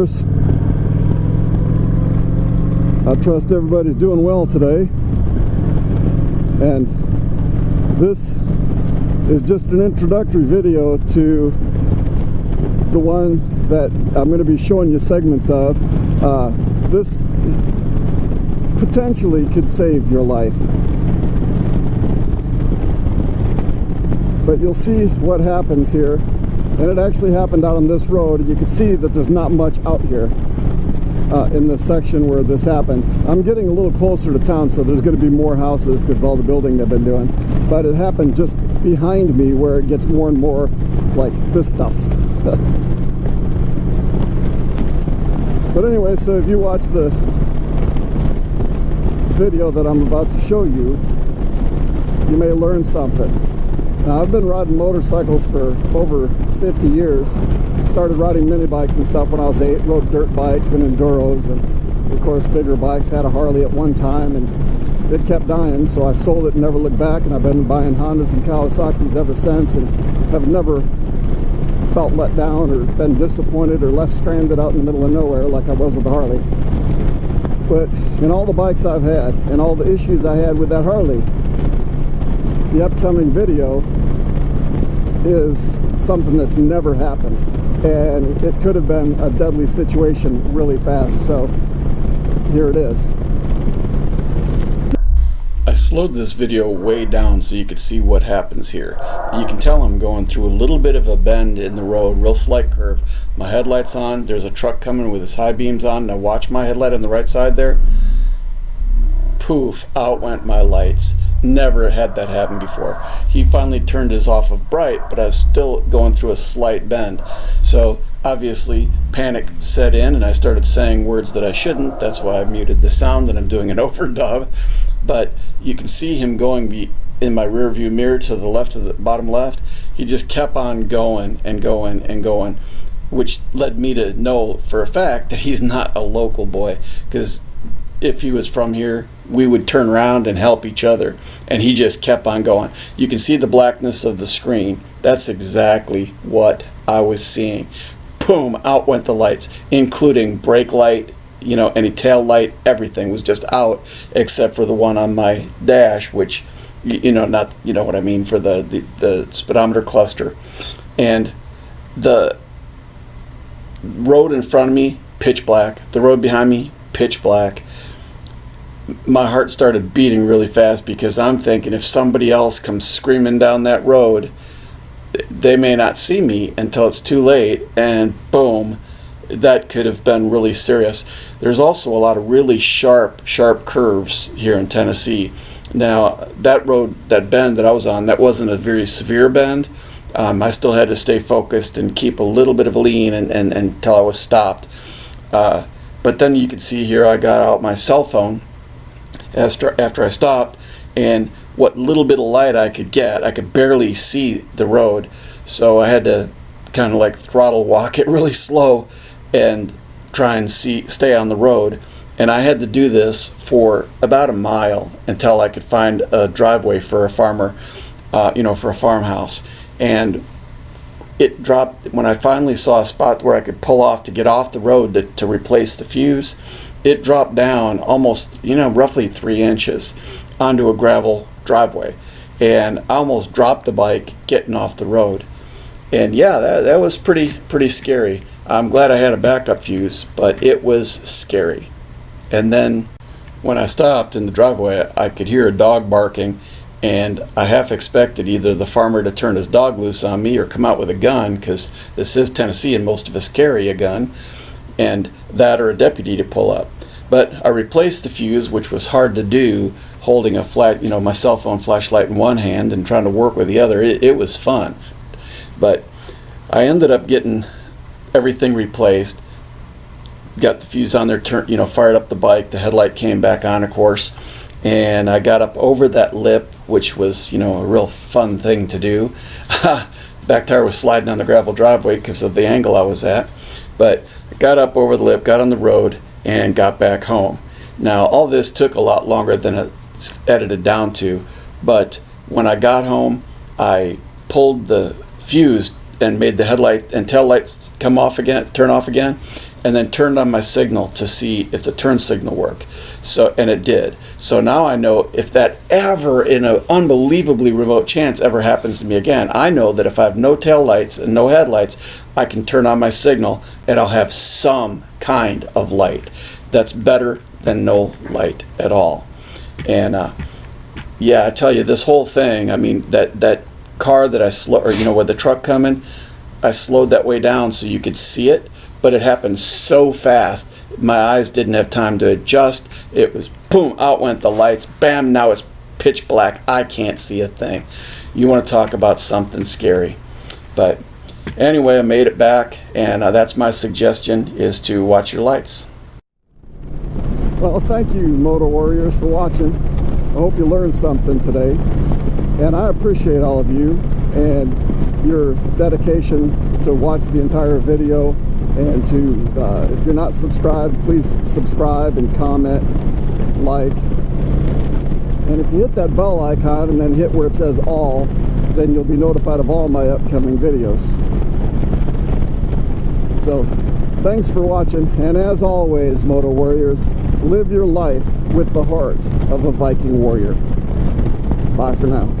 viewers. I trust everybody's doing well today, and this is just an introductory video to the one that I'm going to be showing you segments of. This potentially could save your life, but you'll see what happens here. And it actually happened out on this road. You can see that there's not much out here in the section where this happened. I'm getting a little closer to town, so there's going to be more houses because of all the building they've been doing. But it happened just behind me where it gets more and more like this stuff. But anyway, so if you watch the video that I'm about to show you, you may learn something. Now, I've been riding motorcycles for over 50 years. Started riding mini bikes and stuff when I was 8, rode dirt bikes and enduros, and of course bigger bikes. Had a Harley at one time, and it kept dying, so I sold it and never looked back, and I've been buying Hondas and Kawasaki's ever since, and have never felt let down or been disappointed or left stranded out in the middle of nowhere like I was with the Harley. But in all the bikes I've had and all the issues I had with that Harley, the upcoming video is something that's never happened, and it could have been a deadly situation really fast. So here it is. I slowed this video way down so you could see what happens here. You can tell I'm going through a little bit of a bend in the road, real slight curve. My headlight's on, there's a truck coming with his high beams on, and I watch my headlight on the right side there. Poof, out went my lights. Never had that happen before. He finally turned his off of bright, but I was still going through a slight bend. So obviously panic set in, and I started saying words that I shouldn't. That's why I muted the sound, and I'm doing an overdub. But you can see him going in my rear view mirror to the left of the bottom left. He just kept on going and going and going, which led me to know for a fact that he's not a local boy, because if he was from here, we would turn around and help each other, and he just kept on going. You can see the blackness of the screen. That's exactly what I was seeing. Boom, out went the lights, including brake light, any tail light, everything was just out except for the one on my dash, which not what I mean, for the speedometer cluster. And the road in front of me, pitch black. The road behind me, pitch black. My heart started beating really fast because I'm thinking if somebody else comes screaming down that road, they may not see me until it's too late, and boom, that could have been really serious. There's also a lot of really sharp curves here in Tennessee. Now, that road, that bend that I was on, that wasn't a very severe bend. I still had to stay focused and keep a little bit of a lean and until I was stopped. But then you can see here I got out my cell phone after I stopped, and what little bit of light I could get, I could barely see the road, so I had to kind of like throttle walk it really slow and try and stay on the road. And I had to do this for about a mile until I could find a driveway for a farmer, for a farmhouse. And it dropped when I finally saw a spot where I could pull off to get off the road to replace the fuse. It dropped down almost, roughly 3 inches onto a gravel driveway, and I almost dropped the bike getting off the road. And yeah, that was pretty scary. I'm glad I had a backup fuse, but it was scary. And then when I stopped in the driveway, I could hear a dog barking, and I half expected either the farmer to turn his dog loose on me or come out with a gun, because this is Tennessee and most of us carry a gun, and that or a deputy to pull up. But I replaced the fuse, which was hard to do, holding my cell phone flashlight in one hand and trying to work with the other. It was fun. But I ended up getting everything replaced, got the fuse on there, fired up the bike, the headlight came back on, of course, and I got up over that lip, which was, a real fun thing to do. Back tire was sliding on the gravel driveway because of the angle I was at, but I got up over the lip, got on the road, and got back home. Now, all this took a lot longer than it's edited down to, but when I got home, I pulled the fuse and made the headlight and tail lights turn off again, and then turned on my signal to see if the turn signal worked. So, and it did. So now I know if that ever, in an unbelievably remote chance, ever happens to me again, I know that if I have no tail lights and no headlights, I can turn on my signal and I'll have some kind of light. That's better than no light at all. And yeah, I tell you, this whole thing, I mean, that car that I slowed, or, you know, with the truck coming, I slowed that way down so you could see it, but it happened so fast, my eyes didn't have time to adjust. It was boom, out went the lights, bam, now it's pitch black. I can't see a thing. You want to talk about something scary. But anyway, I made it back, and that's my suggestion, is to watch your lights. Well, thank you, Moto Warriors, for watching. I hope you learned something today. And I appreciate all of you and your dedication to watch the entire video, and to, if you're not subscribed, please subscribe and comment, like. And if you hit that bell icon and then hit where it says all, then you'll be notified of all my upcoming videos. So, thanks for watching, and as always, Moto Warriors, live your life with the heart of a Viking warrior. Bye for now.